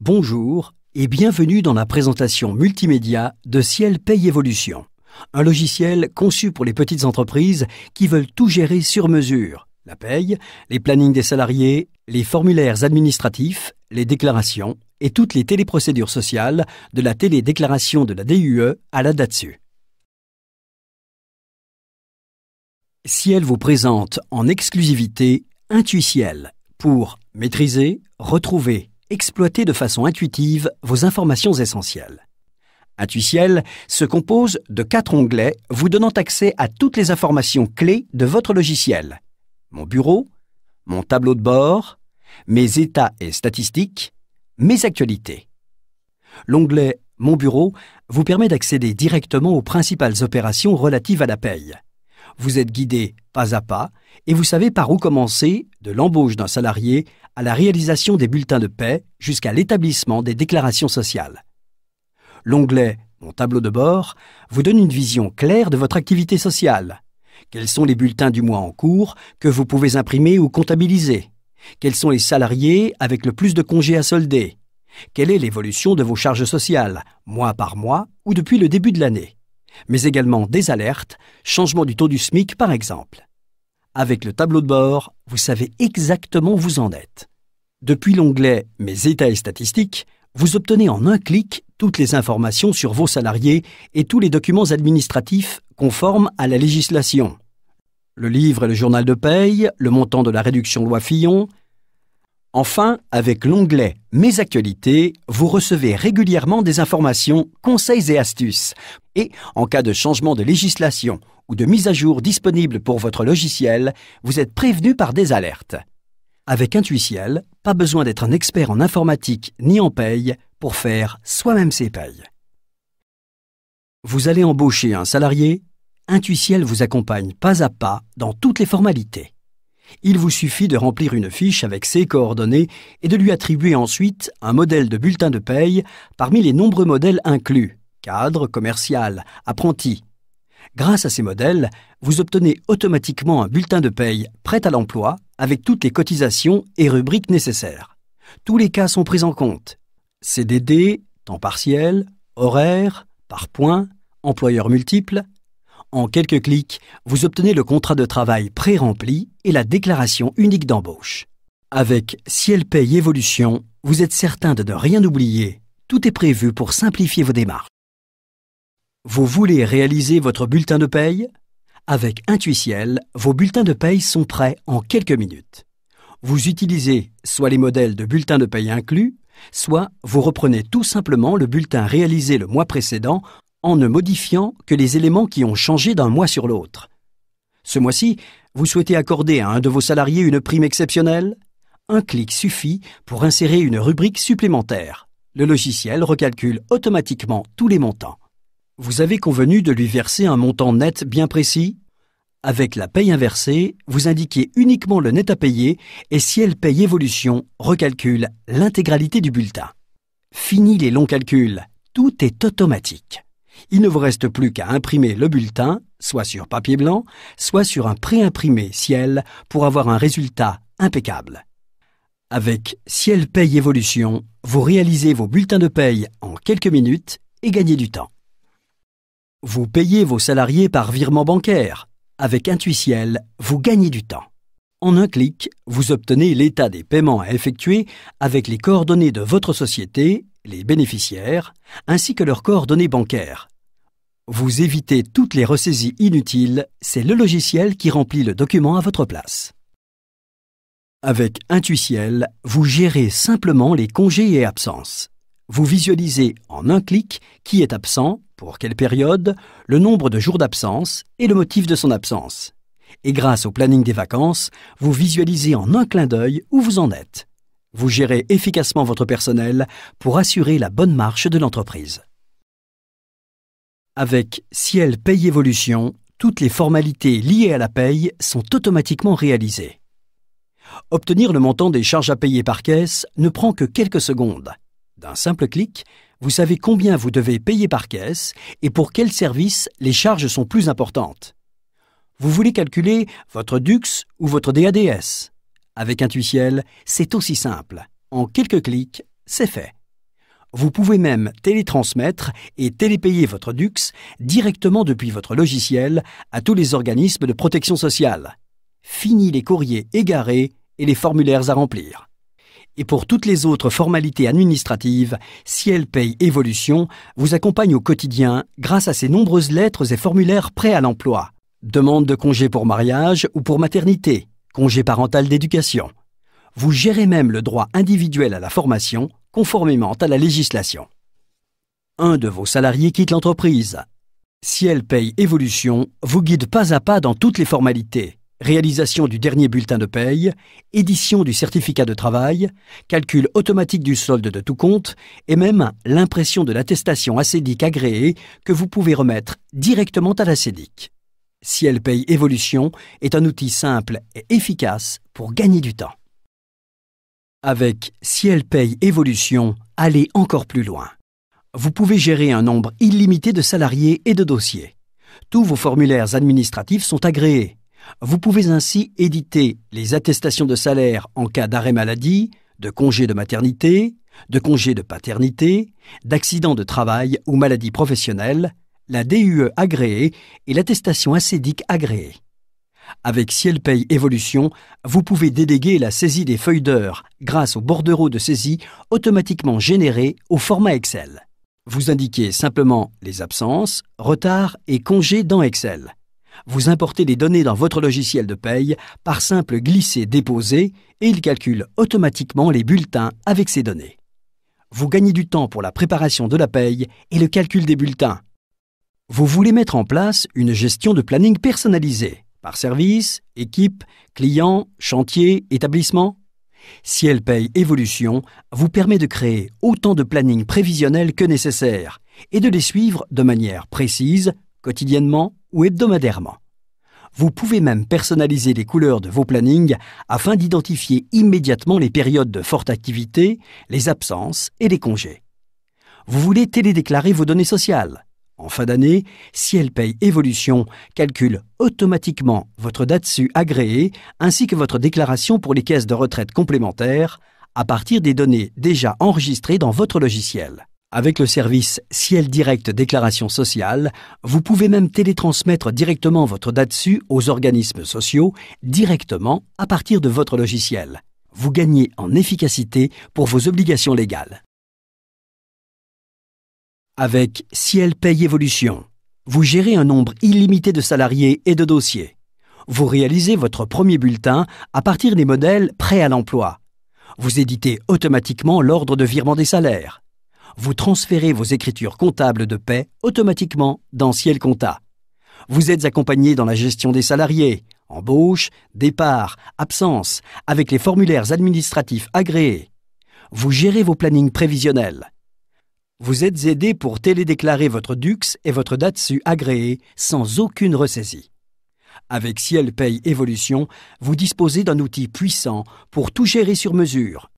Bonjour et bienvenue dans la présentation multimédia de Ciel Paye Évolution, un logiciel conçu pour les petites entreprises qui veulent tout gérer sur mesure. La paye, les plannings des salariés, les formulaires administratifs, les déclarations et toutes les téléprocédures sociales de la télédéclaration de la DUE à la DATSU. Ciel vous présente en exclusivité Intuiciel pour maîtriser, retrouver, exploiter de façon intuitive vos informations essentielles. Intuiciel se compose de 4 onglets vous donnant accès à toutes les informations clés de votre logiciel. Mon bureau, mon tableau de bord, mes états et statistiques, mes actualités. L'onglet Mon bureau vous permet d'accéder directement aux principales opérations relatives à la paye. Vous êtes guidé pas à pas et vous savez par où commencer, de l'embauche d'un salarié à la réalisation des bulletins de paie jusqu'à l'établissement des déclarations sociales. L'onglet Mon tableau de bord vous donne une vision claire de votre activité sociale. Quels sont les bulletins du mois en cours que vous pouvez imprimer ou comptabiliser? Quels sont les salariés avec le plus de congés à solder? Quelle est l'évolution de vos charges sociales, mois par mois ou depuis le début de l'année? Mais également des alertes, changement du taux du SMIC par exemple. Avec le tableau de bord, vous savez exactement où vous en êtes. Depuis l'onglet Mes états et statistiques, vous obtenez en un clic toutes les informations sur vos salariés et tous les documents administratifs conformes à la législation. Le livre et le journal de paye, le montant de la réduction loi Fillon. Enfin, avec l'onglet Mes actualités, vous recevez régulièrement des informations, conseils et astuces. Et, en cas de changement de législation ou de mise à jour disponible pour votre logiciel, vous êtes prévenu par des alertes. Avec Intuiciel, pas besoin d'être un expert en informatique ni en paye pour faire soi-même ses payes. Vous allez embaucher un salarié? Intuiciel vous accompagne pas à pas dans toutes les formalités. Il vous suffit de remplir une fiche avec ses coordonnées et de lui attribuer ensuite un modèle de bulletin de paye parmi les nombreux modèles inclus, cadre, commercial, apprenti. Grâce à ces modèles, vous obtenez automatiquement un bulletin de paye prêt à l'emploi avec toutes les cotisations et rubriques nécessaires. Tous les cas sont pris en compte. CDD, temps partiel, horaire, par points, employeurs multiples. En quelques clics, vous obtenez le contrat de travail pré-rempli et la déclaration unique d'embauche. Avec Ciel Paye Évolution, vous êtes certain de ne rien oublier. Tout est prévu pour simplifier vos démarches. Vous voulez réaliser votre bulletin de paye? Avec Intuiciel, vos bulletins de paye sont prêts en quelques minutes. Vous utilisez soit les modèles de bulletins de paye inclus, soit vous reprenez tout simplement le bulletin réalisé le mois précédent en ne modifiant que les éléments qui ont changé d'un mois sur l'autre. Ce mois-ci, vous souhaitez accorder à un de vos salariés une prime exceptionnelle? Un clic suffit pour insérer une rubrique supplémentaire. Le logiciel recalcule automatiquement tous les montants. Vous avez convenu de lui verser un montant net bien précis? Avec la paye inversée, vous indiquez uniquement le net à payer et Ciel Paye Évolution recalcule l'intégralité du bulletin. Fini les longs calculs, tout est automatique. Il ne vous reste plus qu'à imprimer le bulletin, soit sur papier blanc, soit sur un pré-imprimé Ciel pour avoir un résultat impeccable. Avec Ciel Paye Évolution, vous réalisez vos bulletins de paye en quelques minutes et gagnez du temps. Vous payez vos salariés par virement bancaire. Avec Intuiciel, vous gagnez du temps. En un clic, vous obtenez l'état des paiements à effectuer avec les coordonnées de votre société, les bénéficiaires, ainsi que leurs coordonnées bancaires. Vous évitez toutes les ressaisies inutiles, c'est le logiciel qui remplit le document à votre place. Avec Intuiciel, vous gérez simplement les congés et absences. Vous visualisez en un clic qui est absent, pour quelle période, le nombre de jours d'absence et le motif de son absence. Et grâce au planning des vacances, vous visualisez en un clin d'œil où vous en êtes. Vous gérez efficacement votre personnel pour assurer la bonne marche de l'entreprise. Avec Ciel Paye Évolution, toutes les formalités liées à la paye sont automatiquement réalisées. Obtenir le montant des charges à payer par caisse ne prend que quelques secondes. D'un simple clic, vous savez combien vous devez payer par caisse et pour quel service les charges sont plus importantes. Vous voulez calculer votre DUX ou votre DADS? Avec Intuiciel, c'est aussi simple. En quelques clics, c'est fait. Vous pouvez même télétransmettre et télépayer votre DUX directement depuis votre logiciel à tous les organismes de protection sociale. Fini les courriers égarés et les formulaires à remplir. Et pour toutes les autres formalités administratives, Ciel Paye Évolution vous accompagne au quotidien grâce à ses nombreuses lettres et formulaires prêts à l'emploi. Demande de congé pour mariage ou pour maternité, congé parental d'éducation. Vous gérez même le droit individuel à la formation, conformément à la législation. Un de vos salariés quitte l'entreprise. Ciel Paye Évolution vous guide pas à pas dans toutes les formalités. Réalisation du dernier bulletin de paye, édition du certificat de travail, calcul automatique du solde de tout compte et même l'impression de l'attestation ACEDIC agréée que vous pouvez remettre directement à la CEDIC. Ciel Paye Évolution est un outil simple et efficace pour gagner du temps. Avec Ciel Paye Évolution, allez encore plus loin. Vous pouvez gérer un nombre illimité de salariés et de dossiers. Tous vos formulaires administratifs sont agréés. Vous pouvez ainsi éditer les attestations de salaire en cas d'arrêt maladie, de congé de maternité, de congé de paternité, d'accident de travail ou maladie professionnelle, la DUE agréée et l'attestation ACEDIC agréée. Avec Ciel Paye Évolution, vous pouvez déléguer la saisie des feuilles d'heures grâce au bordereau de saisie automatiquement généré au format Excel. Vous indiquez simplement les absences, retards et congés dans Excel. Vous importez les données dans votre logiciel de paye par simple glisser-déposer et il calcule automatiquement les bulletins avec ces données. Vous gagnez du temps pour la préparation de la paye et le calcul des bulletins. Vous voulez mettre en place une gestion de planning personnalisée par service, équipe, client, chantier, établissement. Ciel Paye Évolution vous permet de créer autant de plannings prévisionnels que nécessaire et de les suivre de manière précise, quotidiennement ou hebdomadairement. Vous pouvez même personnaliser les couleurs de vos plannings afin d'identifier immédiatement les périodes de forte activité, les absences et les congés. Vous voulez télédéclarer vos données sociales. En fin d'année, Ciel Paye Évolution calcule automatiquement votre DATSU agréée ainsi que votre déclaration pour les caisses de retraite complémentaires à partir des données déjà enregistrées dans votre logiciel. Avec le service Ciel Direct Déclaration Sociale, vous pouvez même télétransmettre directement votre DATSU aux organismes sociaux directement à partir de votre logiciel. Vous gagnez en efficacité pour vos obligations légales. Avec Ciel Paye Évolution, vous gérez un nombre illimité de salariés et de dossiers. Vous réalisez votre premier bulletin à partir des modèles prêts à l'emploi. Vous éditez automatiquement l'ordre de virement des salaires. Vous transférez vos écritures comptables de paie automatiquement dans Ciel Compta. Vous êtes accompagné dans la gestion des salariés, embauche, départ, absence, avec les formulaires administratifs agréés. Vous gérez vos plannings prévisionnels. Vous êtes aidé pour télédéclarer votre DUX et votre DATSU agréé sans aucune ressaisie. Avec Ciel Paye Évolution, vous disposez d'un outil puissant pour tout gérer sur mesure.